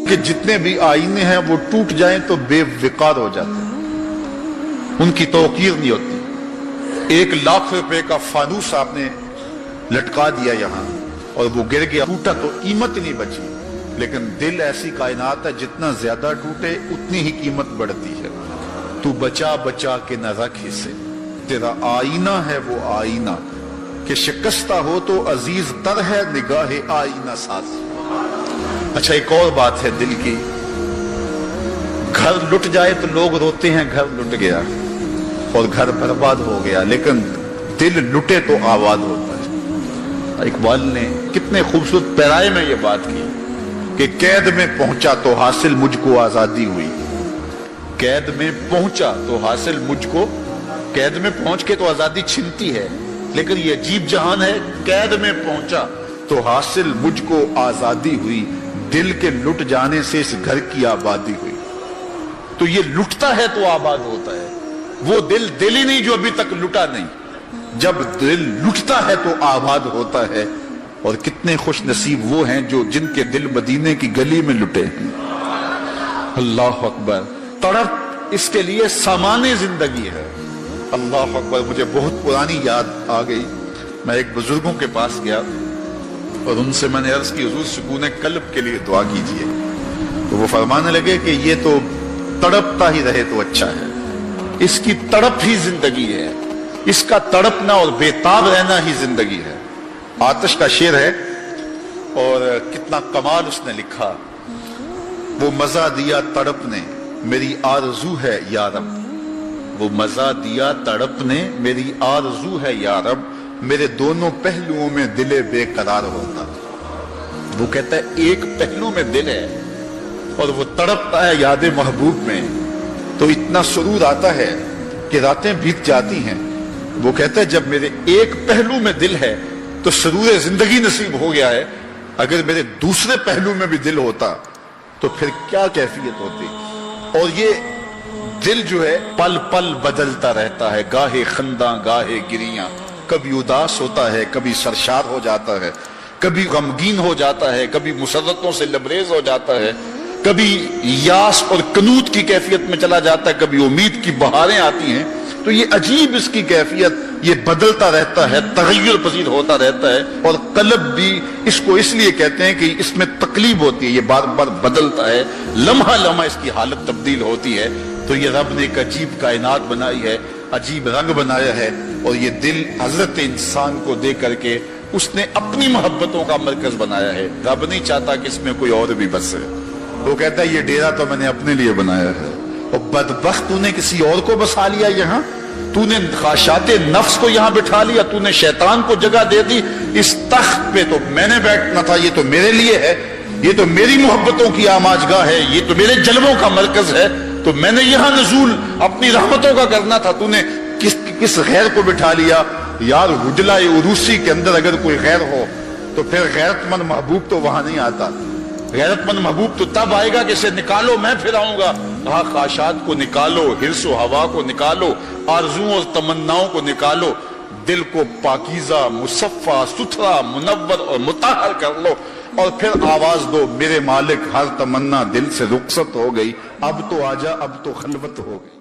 کہ جتنے بھی آئینے ہیں وہ ٹوٹ جائیں تو بے وقار ہو جاتے ہیں، ان کی توقیر نہیں ہوتی۔ 1,00,000 روپے کا فانوس آپ نے لٹکا دیا یہاں اور وہ گر گیا، ٹوٹا تو قیمت نہیں بچی، لیکن دل ایسی کائنات ہے جتنا زیادہ ٹوٹے اتنی ہی قیمت بڑھتی ہے۔ تو بچا بچا کے نہ رکھ اسے، تیرا آئینہ ہے وہ آئینہ کہ شکستہ ہو تو عزیز تر ہے نگاہ آئینہ ساز۔ اچھا ایک اور بات ہے دل کی، گھر لٹ جائے تو لوگ روتے ہیں گھر لٹ گیا اور گھر برباد ہو گیا، لیکن دل لٹے تو آباد ہوتا ہے۔ اقبال نے کتنے خوبصورت پیرائے میں یہ بات کی کہ قید میں پہنچا تو حاصل مجھ کو آزادی ہوئی، قید میں پہنچا تو حاصل مجھ کو، قید میں پہنچ کے تو آزادی چھنتی ہے، لیکن یہ عجیب جہان ہے، قید میں پہنچا تو حاصل مجھ کو آزادی ہوئی، دل کے لٹ جانے سے اس گھر کی آبادی ہوئی۔ تو یہ لٹتا ہے تو آباد ہوتا ہے، وہ دل دل ہی نہیں جو ابھی تک لٹا نہیں، جب دل لٹتا ہے تو آباد ہوتا ہے۔ اور کتنے خوش نصیب وہ ہیں جو جن کے دل مدینے کی گلی میں لٹے ہیں۔ اللہ اکبر، تڑپ اس کے لیے سامان زندگی ہے۔ اللہ اکبر، مجھے بہت پرانی یاد آ گئی، میں ایک بزرگوں کے پاس گیا اور ان سے میں نے عرض کی حضور سکون قلب کے لیے دعا کیجئے، تو وہ فرمانے لگے کہ یہ تو تڑپتا ہی رہے تو اچھا ہے، اس کی تڑپ ہی زندگی ہے، اس کا تڑپنا اور بےتاب رہنا ہی زندگی ہے۔ آتش کا شعر ہے اور کتنا کمال اس نے لکھا، وہ مزہ دیا تڑپ نے میری آرزو ہے یا رب، وہ مزہ دیا تڑپ نے میری آرزو ہے یا رب، میرے دونوں پہلوؤں میں دل بے قرار ہوتا۔ وہ کہتا ہے ایک پہلو میں دل ہے اور وہ تڑپتا ہے یاد محبوب میں، تو اتنا سرور آتا ہے کہ راتیں بیت جاتی ہیں۔ وہ کہتا ہے جب میرے ایک پہلو میں دل ہے تو سرور زندگی نصیب ہو گیا ہے، اگر میرے دوسرے پہلو میں بھی دل ہوتا تو پھر کیا کیفیت ہوتی۔ اور یہ دل جو ہے پل پل بدلتا رہتا ہے، گاہے خنداں گاہے گریاں، کبھی اداس ہوتا ہے، کبھی سرشار ہو جاتا ہے، کبھی غمگین ہو جاتا ہے، کبھی مسرتوں سے لبریز ہو جاتا ہے، کبھی یاس اور قنوط کی کیفیت میں چلا جاتا ہے، کبھی امید کی بہاریں آتی ہیں۔ تو یہ عجیب اس کی کیفیت، یہ بدلتا رہتا ہے، تغیر پذیر ہوتا رہتا ہے، اور قلب بھی اس کو اس لیے کہتے ہیں کہ اس میں تقلیب ہوتی ہے، یہ بار بار بدلتا ہے، لمحہ لمحہ اس کی حالت تبدیل ہوتی ہے۔ تو یہ رب نے ایک عجیب کائنات بنائی ہے، عجیب رنگ بنایا ہے، اور یہ دل حضرت انسان کو دے کر کے اس نے اپنی محبتوں کا مرکز بنایا ہے۔ رب نہیں چاہتا کہ اس میں کوئی اور بھی بسے، وہ کہتا ہے یہ ڈیرا تو میں نے اپنے لیے بنایا ہے، اور بدبخت تو نے کسی اور کو بسا لیا یہاں، تو نے خواہشات نفس کو یہاں بٹھا لیا، تو نے شیطان کو جگہ دے دی، اس تخت پہ تو میں نے بیٹھنا تھا، یہ تو میرے لیے ہے، یہ تو میری محبتوں کی آماجگاہ ہے، یہ تو میرے جلووں کا مرکز ہے، تو میں نے یہاں نزول اپنی رحمتوں کا کرنا تھا، تو نے کس غیر کو بٹھا لیا۔ یار حجلہ عروسی کے اندر اگر کوئی غیر ہو تو پھر غیرت مند محبوب تو وہاں نہیں آتا، غیرت مند محبوب تو تب آئے گا کہ اسے نکالو میں پھر آؤں گا۔ کہا خواہشات کو نکالو، حرص و ہوا کو نکالو، آرزوؤں اور تمناؤں کو نکالو، دل کو پاکیزہ مصفہ ستھرا منور اور مطہر کر لو، اور پھر آواز دو میرے مالک ہر تمنا دل سے رخصت ہو گئی، اب تو آجا اب تو خلوت ہو گئی۔